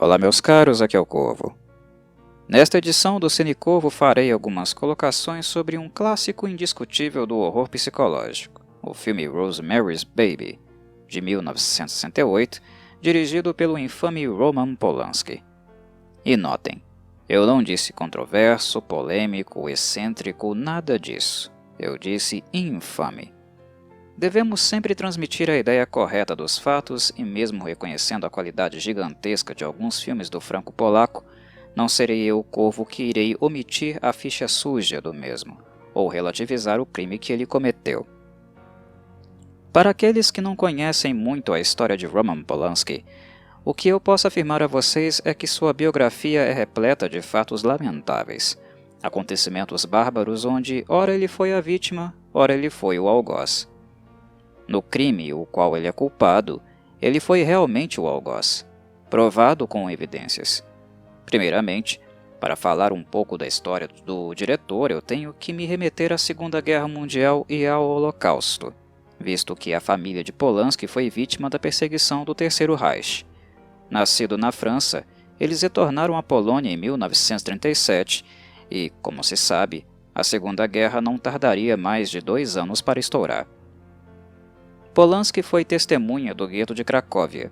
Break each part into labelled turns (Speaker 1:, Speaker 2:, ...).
Speaker 1: Olá meus caros, aqui é o Corvo. Nesta edição do Cine Corvo farei algumas colocações sobre um clássico indiscutível do horror psicológico, o filme Rosemary's Baby, de 1968, dirigido pelo infame Roman Polanski. E notem, eu não disse controverso, polêmico, excêntrico, nada disso. Eu disse infame. Devemos sempre transmitir a ideia correta dos fatos e mesmo reconhecendo a qualidade gigantesca de alguns filmes do franco-polaco, não serei eu o Corvo que irei omitir a ficha suja do mesmo, ou relativizar o crime que ele cometeu. Para aqueles que não conhecem muito a história de Roman Polanski, o que eu posso afirmar a vocês é que sua biografia é repleta de fatos lamentáveis, acontecimentos bárbaros onde ora ele foi a vítima, ora ele foi o algoz. No crime o qual ele é culpado, ele foi realmente o algoz, provado com evidências. Primeiramente, para falar um pouco da história do diretor, eu tenho que me remeter à Segunda Guerra Mundial e ao Holocausto, visto que a família de Polanski foi vítima da perseguição do Terceiro Reich. Nascido na França, eles retornaram à Polônia em 1937 e, como se sabe, a Segunda Guerra não tardaria mais de 2 anos para estourar. Polanski foi testemunha do gueto de Cracóvia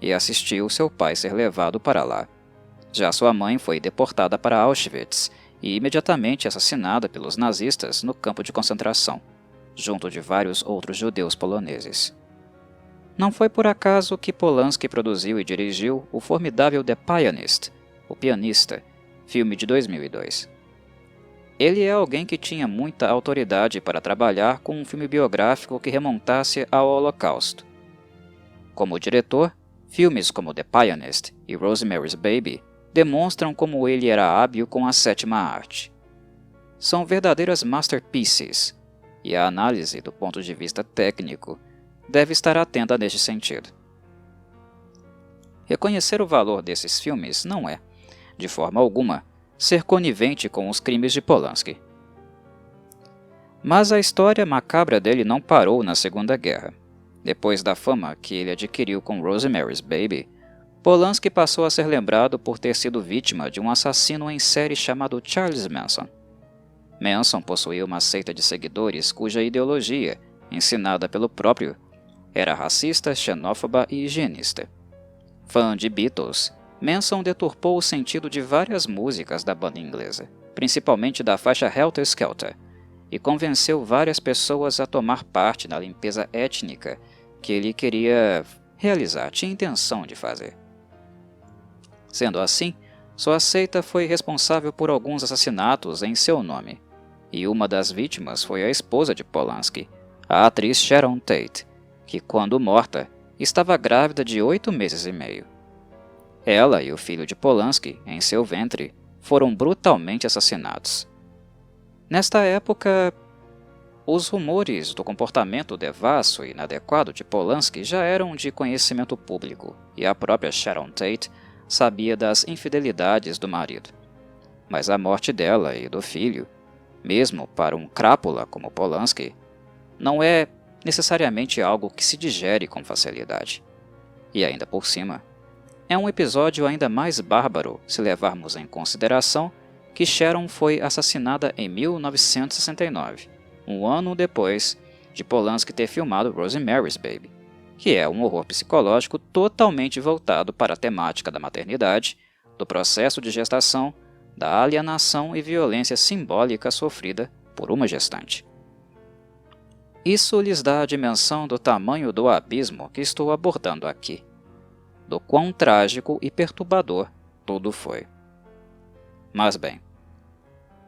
Speaker 1: e assistiu seu pai ser levado para lá. Já sua mãe foi deportada para Auschwitz e imediatamente assassinada pelos nazistas no campo de concentração, junto de vários outros judeus poloneses. Não foi por acaso que Polanski produziu e dirigiu o formidável The Pianist, O Pianista, filme de 2002. Ele é alguém que tinha muita autoridade para trabalhar com um filme biográfico que remontasse ao Holocausto. Como diretor, filmes como The Pianist e Rosemary's Baby demonstram como ele era hábil com a sétima arte. São verdadeiras masterpieces, e a análise do ponto de vista técnico deve estar atenta neste sentido. Reconhecer o valor desses filmes não é, de forma alguma, ser conivente com os crimes de Polanski. Mas a história macabra dele não parou na Segunda Guerra. Depois da fama que ele adquiriu com Rosemary's Baby, Polanski passou a ser lembrado por ter sido vítima de um assassino em série chamado Charles Manson. Manson possuía uma seita de seguidores cuja ideologia, ensinada pelo próprio, era racista, xenófoba e higienista. Fã de Beatles, Manson deturpou o sentido de várias músicas da banda inglesa, principalmente da faixa Helter Skelter, e convenceu várias pessoas a tomar parte na limpeza étnica que ele queria realizar, tinha intenção de fazer. Sendo assim, sua seita foi responsável por alguns assassinatos em seu nome, e uma das vítimas foi a esposa de Polanski, a atriz Sharon Tate, que, quando morta, estava grávida de 8 meses e meio. Ela e o filho de Polanski, em seu ventre, foram brutalmente assassinados. Nesta época, os rumores do comportamento devasso e inadequado de Polanski já eram de conhecimento público, e a própria Sharon Tate sabia das infidelidades do marido. Mas a morte dela e do filho, mesmo para um crápula como Polanski, não é necessariamente algo que se digere com facilidade. E ainda por cima, é um episódio ainda mais bárbaro se levarmos em consideração que Sharon foi assassinada em 1969, um ano depois de Polanski ter filmado Rosemary's Baby, que é um horror psicológico totalmente voltado para a temática da maternidade, do processo de gestação, da alienação e violência simbólica sofrida por uma gestante. Isso lhes dá a dimensão do tamanho do abismo que estou abordando aqui, do quão trágico e perturbador tudo foi. Mas bem,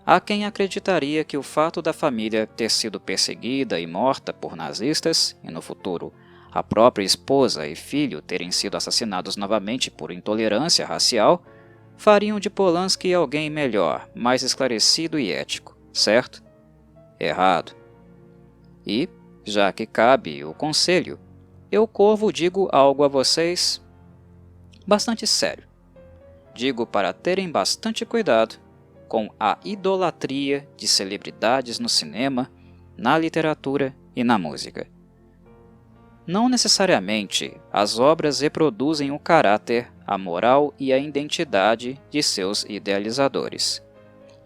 Speaker 1: há quem acreditaria que o fato da família ter sido perseguida e morta por nazistas, e no futuro a própria esposa e filho terem sido assassinados novamente por intolerância racial, fariam de Polanski alguém melhor, mais esclarecido e ético, certo? Errado. E, já que cabe o conselho, eu, Corvo, digo algo a vocês bastante sério. Digo para terem bastante cuidado com a idolatria de celebridades no cinema, na literatura e na música. Não necessariamente as obras reproduzem o caráter, a moral e a identidade de seus idealizadores.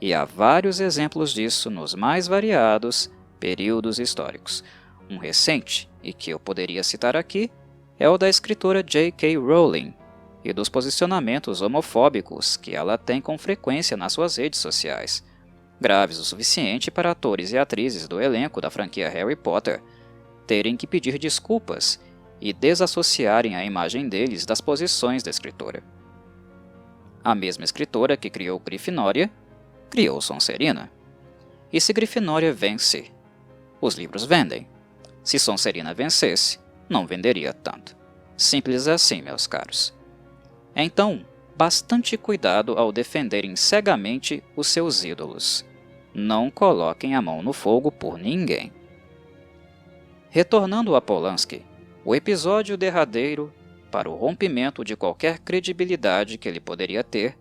Speaker 1: E há vários exemplos disso nos mais variados períodos históricos. Um recente, e que eu poderia citar aqui, é o da escritora J.K. Rowling e dos posicionamentos homofóbicos que ela tem com frequência nas suas redes sociais, graves o suficiente para atores e atrizes do elenco da franquia Harry Potter terem que pedir desculpas e desassociarem a imagem deles das posições da escritora. A mesma escritora que criou Grifinória, criou Sonserina. E se Grifinória vence, os livros vendem. Se Sonserina vencesse, não venderia tanto. Simples assim, meus caros. Então, bastante cuidado ao defenderem cegamente os seus ídolos. Não coloquem a mão no fogo por ninguém. Retornando a Polanski, o episódio derradeiro para o rompimento de qualquer credibilidade que ele poderia ter,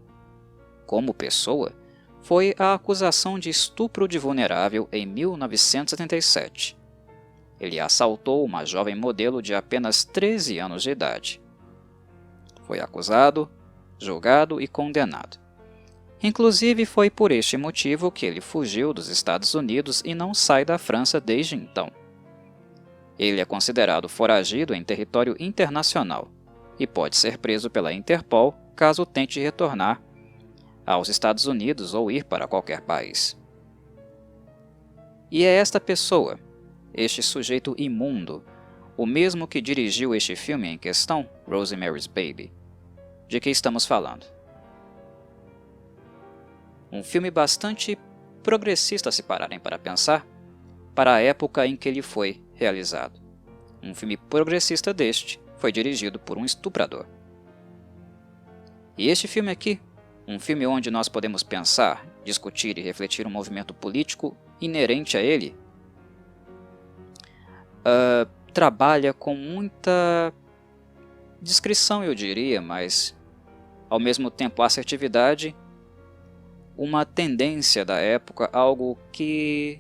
Speaker 1: como pessoa, foi a acusação de estupro de vulnerável em 1977. Ele assaltou uma jovem modelo de apenas 13 anos de idade. Foi acusado, julgado e condenado. Inclusive, foi por este motivo que ele fugiu dos Estados Unidos e não sai da França desde então. Ele é considerado foragido em território internacional e pode ser preso pela Interpol caso tente retornar aos Estados Unidos ou ir para qualquer país. E é esta pessoa, este sujeito imundo, o mesmo que dirigiu este filme em questão, Rosemary's Baby, de que estamos falando. Um filme bastante progressista, se pararem para pensar, para a época em que ele foi realizado. Um filme progressista deste foi dirigido por um estuprador. E este filme aqui, um filme onde nós podemos pensar, discutir e refletir um movimento político inerente a ele, trabalha com muita discrição, eu diria, mas ao mesmo tempo assertividade, uma tendência da época, algo que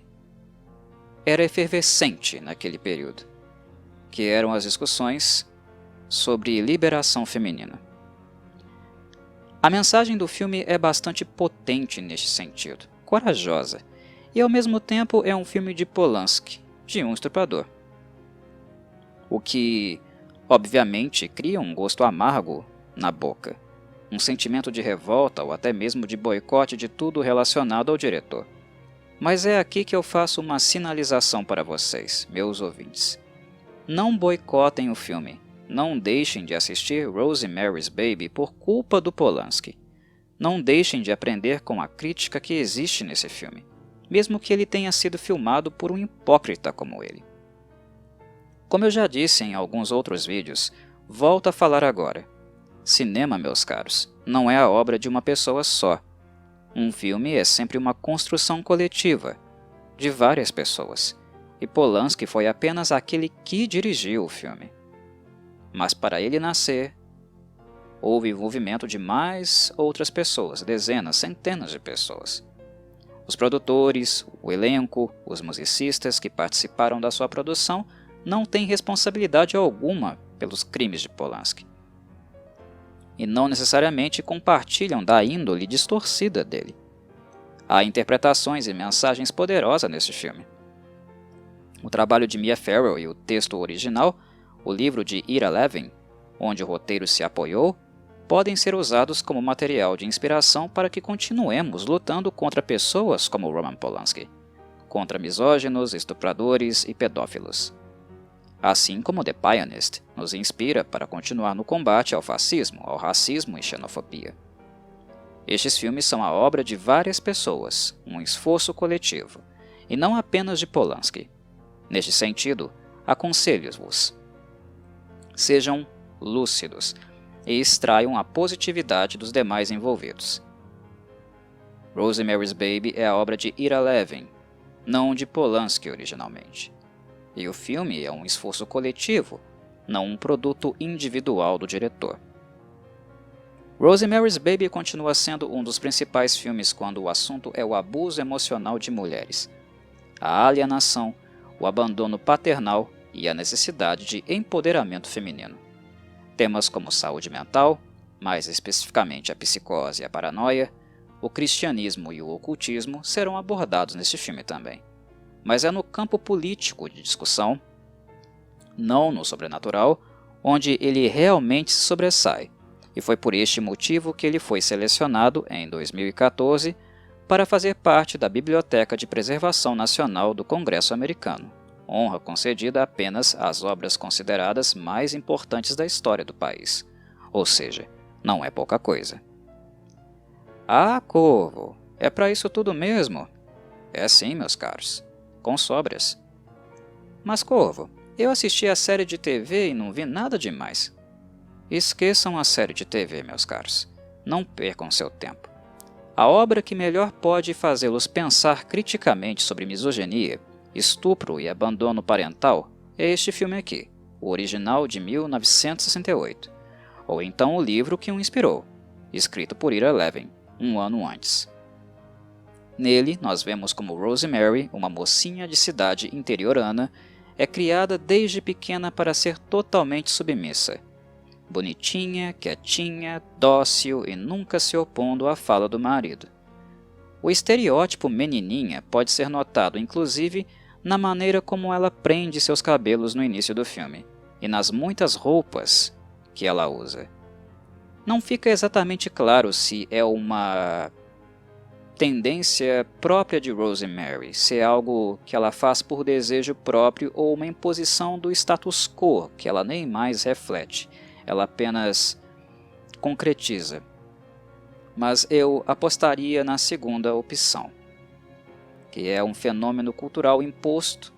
Speaker 1: era efervescente naquele período, que eram as discussões sobre liberação feminina. A mensagem do filme é bastante potente neste sentido, corajosa, e ao mesmo tempo é um filme de Polanski, de um estuprador. O que, obviamente, cria um gosto amargo na boca, um sentimento de revolta ou até mesmo de boicote de tudo relacionado ao diretor. Mas é aqui que eu faço uma sinalização para vocês, meus ouvintes. Não boicotem o filme. Não deixem de assistir Rosemary's Baby por culpa do Polanski. Não deixem de aprender com a crítica que existe nesse filme, mesmo que ele tenha sido filmado por um hipócrita como ele. Como eu já disse em alguns outros vídeos, volto a falar agora. Cinema, meus caros, não é a obra de uma pessoa só. Um filme é sempre uma construção coletiva, de várias pessoas, e Polanski foi apenas aquele que dirigiu o filme. Mas para ele nascer, houve envolvimento de mais outras pessoas, dezenas, centenas de pessoas. Os produtores, o elenco, os musicistas que participaram da sua produção não têm responsabilidade alguma pelos crimes de Polanski. E não necessariamente compartilham da índole distorcida dele. Há interpretações e mensagens poderosas nesse filme. O trabalho de Mia Farrow e o texto original, o livro de Ira Levin, onde o roteiro se apoiou, podem ser usados como material de inspiração para que continuemos lutando contra pessoas como Roman Polanski, contra misóginos, estupradores e pedófilos. Assim como The Pianist nos inspira para continuar no combate ao fascismo, ao racismo e xenofobia. Estes filmes são a obra de várias pessoas, um esforço coletivo, e não apenas de Polanski. Neste sentido, aconselho-vos: sejam lúcidos e extraiam a positividade dos demais envolvidos. Rosemary's Baby é a obra de Ira Levin, não de Polanski originalmente. E o filme é um esforço coletivo, não um produto individual do diretor. Rosemary's Baby continua sendo um dos principais filmes quando o assunto é o abuso emocional de mulheres, a alienação, o abandono paternal e a necessidade de empoderamento feminino. Temas como saúde mental, mais especificamente a psicose e a paranoia, o cristianismo e o ocultismo serão abordados neste filme também. Mas é no campo político de discussão, não no sobrenatural, onde ele realmente se sobressai, e foi por este motivo que ele foi selecionado em 2014 para fazer parte da Biblioteca de Preservação Nacional do Congresso Americano, honra concedida apenas às obras consideradas mais importantes da história do país, ou seja, não é pouca coisa. Ah, Corvo, é para isso tudo mesmo? É sim, meus caros, com sobras. Mas, Corvo, eu assisti a série de TV e não vi nada demais. Esqueçam a série de TV, meus caros. Não percam seu tempo. A obra que melhor pode fazê-los pensar criticamente sobre misoginia, estupro e abandono parental é este filme aqui, o original de 1968, ou então o livro que o inspirou, escrito por Ira Levin, um ano antes. Nele, nós vemos como Rosemary, uma mocinha de cidade interiorana, é criada desde pequena para ser totalmente submissa. Bonitinha, quietinha, dócil e nunca se opondo à fala do marido. O estereótipo menininha pode ser notado inclusive na maneira como ela prende seus cabelos no início do filme e nas muitas roupas que ela usa. Não fica exatamente claro se é uma tendência própria de Rosemary, se é algo que ela faz por desejo próprio ou uma imposição do status quo que ela nem mais reflete. Ela apenas concretiza. Mas eu apostaria na segunda opção, que é um fenômeno cultural imposto,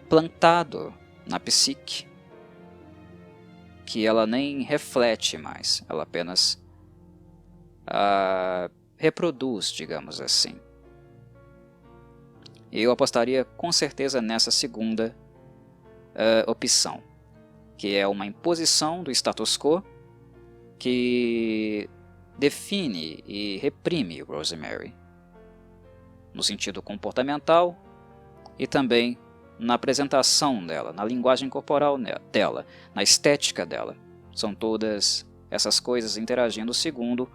Speaker 1: plantado na psique, que ela nem reflete mais, ela apenas reproduz, digamos assim. Eu apostaria com certeza nessa segunda opção, que é uma imposição do status quo que define e reprime Rosemary, no sentido comportamental e também na apresentação dela, na linguagem corporal dela, na estética dela. São todas essas coisas interagindo segundo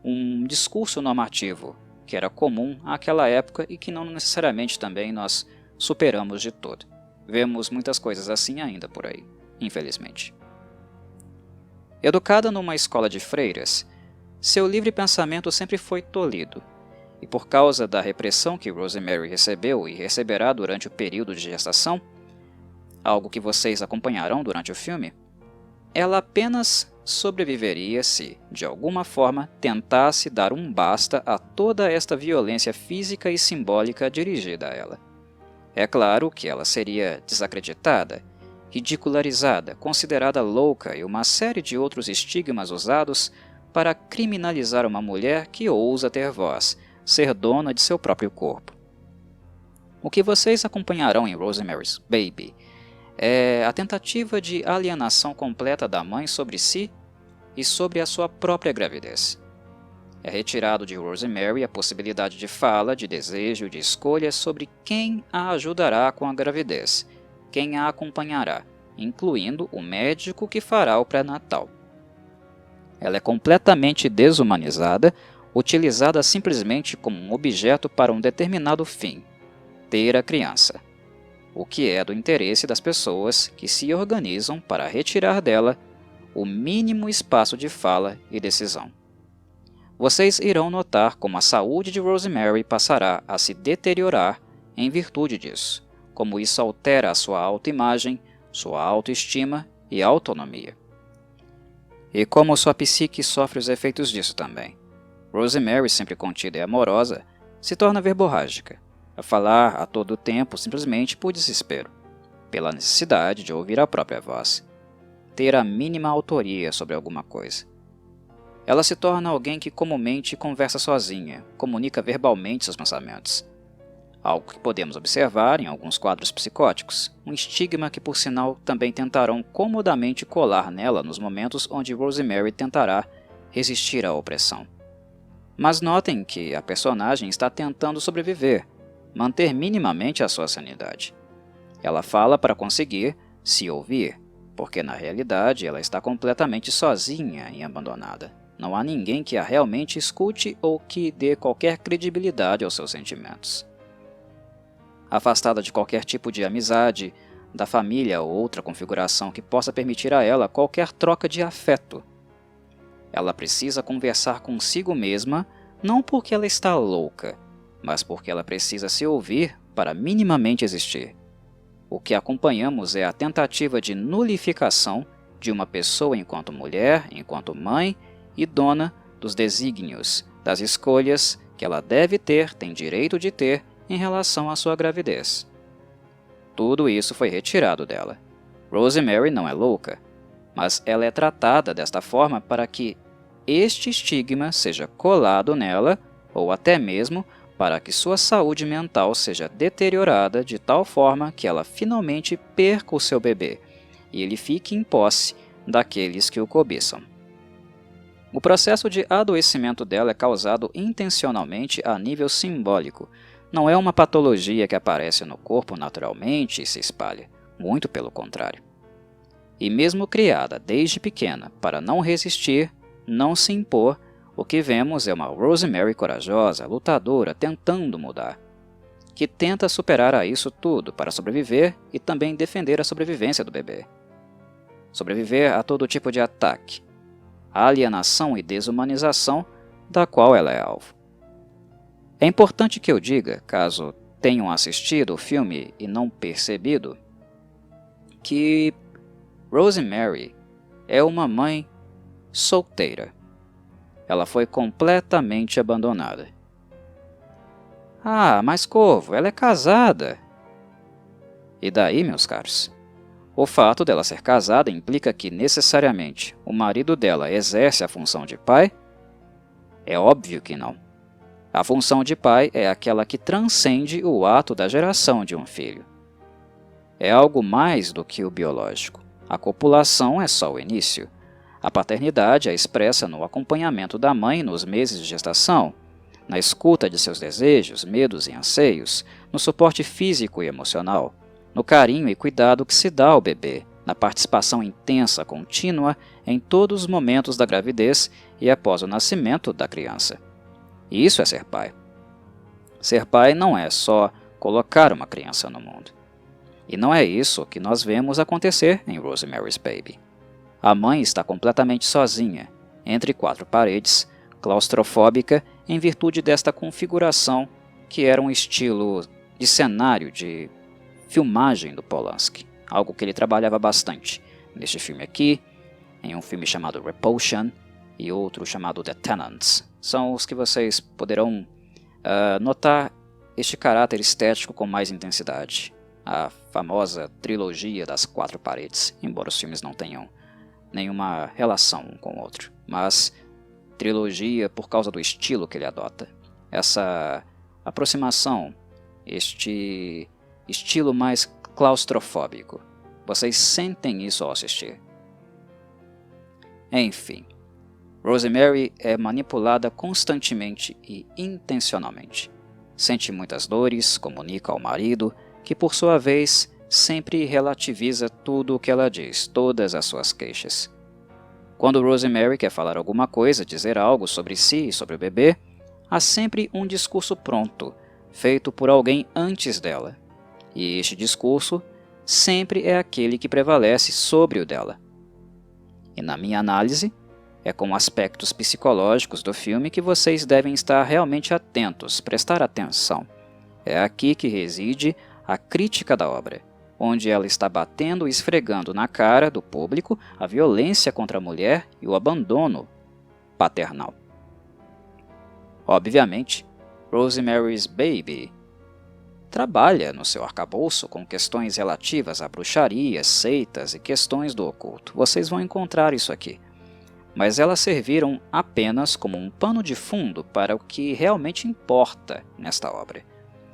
Speaker 1: um discurso normativo que era comum àquela época e que não necessariamente também nós superamos de todo. Vemos muitas coisas assim ainda por aí, infelizmente. Educada numa escola de freiras, seu livre pensamento sempre foi tolhido, e por causa da repressão que Rosemary recebeu e receberá durante o período de gestação, algo que vocês acompanharão durante o filme, ela apenas sobreviveria se, de alguma forma, tentasse dar um basta a toda esta violência física e simbólica dirigida a ela. É claro que ela seria desacreditada, ridicularizada, considerada louca e uma série de outros estigmas usados para criminalizar uma mulher que ousa ter voz, ser dona de seu próprio corpo. O que vocês acompanharão em Rosemary's Baby é a tentativa de alienação completa da mãe sobre si e sobre a sua própria gravidez. É retirado de Rosemary a possibilidade de fala, de desejo, de escolha sobre quem a ajudará com a gravidez, quem a acompanhará, incluindo o médico que fará o pré-natal. Ela é completamente desumanizada, utilizada simplesmente como um objeto para um determinado fim, ter a criança, o que é do interesse das pessoas que se organizam para retirar dela o mínimo espaço de fala e decisão. Vocês irão notar como a saúde de Rosemary passará a se deteriorar em virtude disso, como isso altera a sua autoimagem, sua autoestima e autonomia. E como sua psique sofre os efeitos disso também. Rosemary, sempre contida e amorosa, se torna verborrágica, a falar a todo tempo simplesmente por desespero, pela necessidade de ouvir a própria voz, ter a mínima autoria sobre alguma coisa. Ela se torna alguém que comumente conversa sozinha, comunica verbalmente seus pensamentos. Algo que podemos observar em alguns quadros psicóticos, um estigma que por sinal também tentarão comodamente colar nela nos momentos onde Rosemary tentará resistir à opressão. Mas notem que a personagem está tentando sobreviver, manter minimamente a sua sanidade. Ela fala para conseguir se ouvir, porque na realidade ela está completamente sozinha e abandonada. Não há ninguém que a realmente escute ou que dê qualquer credibilidade aos seus sentimentos. Afastada de qualquer tipo de amizade, da família ou outra configuração que possa permitir a ela qualquer troca de afeto. Ela precisa conversar consigo mesma, não porque ela está louca, mas porque ela precisa se ouvir para minimamente existir. O que acompanhamos é a tentativa de nulificação de uma pessoa enquanto mulher, enquanto mãe e dona dos desígnios, das escolhas que ela deve ter, tem direito de ter em relação à sua gravidez. Tudo isso foi retirado dela. Rosemary não é louca, mas ela é tratada desta forma para que este estigma seja colado nela ou até mesmo para que sua saúde mental seja deteriorada de tal forma que ela finalmente perca o seu bebê e ele fique em posse daqueles que o cobiçam. O processo de adoecimento dela é causado intencionalmente a nível simbólico. Não é uma patologia que aparece no corpo naturalmente e se espalha, muito pelo contrário. E mesmo criada desde pequena para não resistir, não se impor, o que vemos é uma Rosemary corajosa, lutadora, tentando mudar, que tenta superar a isso tudo para sobreviver e também defender a sobrevivência do bebê. Sobreviver a todo tipo de ataque, alienação e desumanização da qual ela é alvo. É importante que eu diga, caso tenham assistido o filme e não percebido, que Rosemary é uma mãe solteira. Ela foi completamente abandonada. Ah, mas Corvo, ela é casada. E daí, meus caros? O fato dela ser casada implica que, necessariamente, o marido dela exerce a função de pai? É óbvio que não. A função de pai é aquela que transcende o ato da geração de um filho. É algo mais do que o biológico. A copulação é só o início. A paternidade é expressa no acompanhamento da mãe nos meses de gestação, na escuta de seus desejos, medos e anseios, no suporte físico e emocional, no carinho e cuidado que se dá ao bebê, na participação intensa, contínua, em todos os momentos da gravidez e após o nascimento da criança. E isso é ser pai. Ser pai não é só colocar uma criança no mundo. E não é isso que nós vemos acontecer em Rosemary's Baby. A mãe está completamente sozinha, entre quatro paredes, claustrofóbica em virtude desta configuração que era um estilo de cenário de filmagem do Polanski, algo que ele trabalhava bastante neste filme aqui, em um filme chamado Repulsion e outro chamado The Tenants. São os que vocês poderão notar este caráter estético com mais intensidade. A famosa trilogia das quatro paredes, embora os filmes não tenham nenhuma relação um com o outro, mas trilogia por causa do estilo que ele adota. Essa aproximação, este estilo mais claustrofóbico. Vocês sentem isso ao assistir. Enfim, Rosemary é manipulada constantemente e intencionalmente. Sente muitas dores, comunica ao marido, que por sua vez sempre relativiza tudo o que ela diz, todas as suas queixas. Quando Rosemary quer falar alguma coisa, dizer algo sobre si e sobre o bebê, há sempre um discurso pronto, feito por alguém antes dela. E este discurso sempre é aquele que prevalece sobre o dela. E na minha análise, é com aspectos psicológicos do filme que vocês devem estar realmente atentos, prestar atenção. É aqui que reside a crítica da obra, onde ela está batendo e esfregando na cara do público a violência contra a mulher e o abandono paternal. Obviamente, Rosemary's Baby trabalha no seu arcabouço com questões relativas a bruxaria, seitas e questões do oculto. Vocês vão encontrar isso aqui. Mas elas serviram apenas como um pano de fundo para o que realmente importa nesta obra,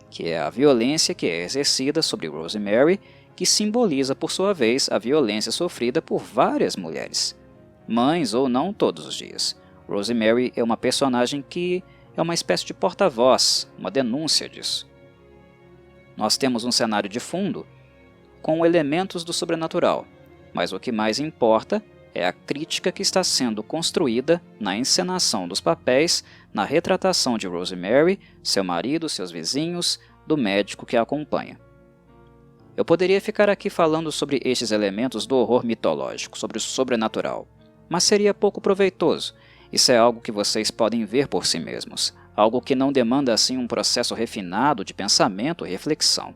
Speaker 1: que é a violência que é exercida sobre Rosemary, que simboliza, por sua vez, a violência sofrida por várias mulheres, mães ou não todos os dias. Rosemary é uma personagem que é uma espécie de porta-voz, uma denúncia disso. Nós temos um cenário de fundo com elementos do sobrenatural, mas o que mais importa é a crítica que está sendo construída na encenação dos papéis, na retratação de Rosemary, seu marido, seus vizinhos, do médico que a acompanha. Eu poderia ficar aqui falando sobre estes elementos do horror mitológico, sobre o sobrenatural, mas seria pouco proveitoso. Isso é algo que vocês podem ver por si mesmos, algo que não demanda assim um processo refinado de pensamento e reflexão.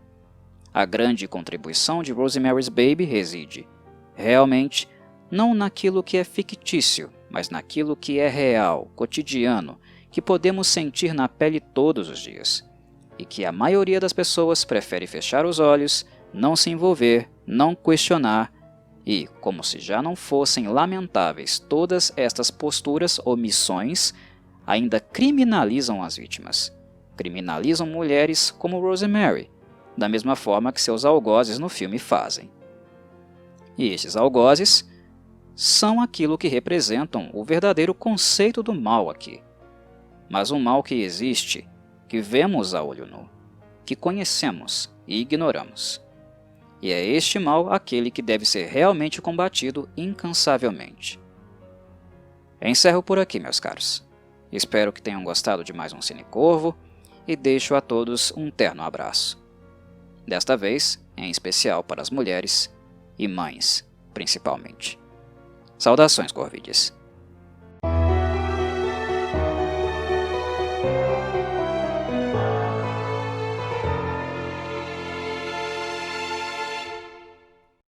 Speaker 1: A grande contribuição de Rosemary's Baby reside, realmente, não naquilo que é fictício, mas naquilo que é real, cotidiano, que podemos sentir na pele todos os dias, e que a maioria das pessoas prefere fechar os olhos, não se envolver, não questionar e, como se já não fossem lamentáveis todas estas posturas ou missões, ainda criminalizam as vítimas. Criminalizam mulheres como Rosemary, da mesma forma que seus algozes no filme fazem. E estes algozes são aquilo que representam o verdadeiro conceito do mal aqui. Mas um mal que existe, que vemos a olho nu, que conhecemos e ignoramos. E é este mal aquele que deve ser realmente combatido incansavelmente. Encerro por aqui, meus caros. Espero que tenham gostado de mais um Cine Corvo e deixo a todos um terno abraço. Desta vez, em especial para as mulheres e mães, principalmente. Saudações, Corvides!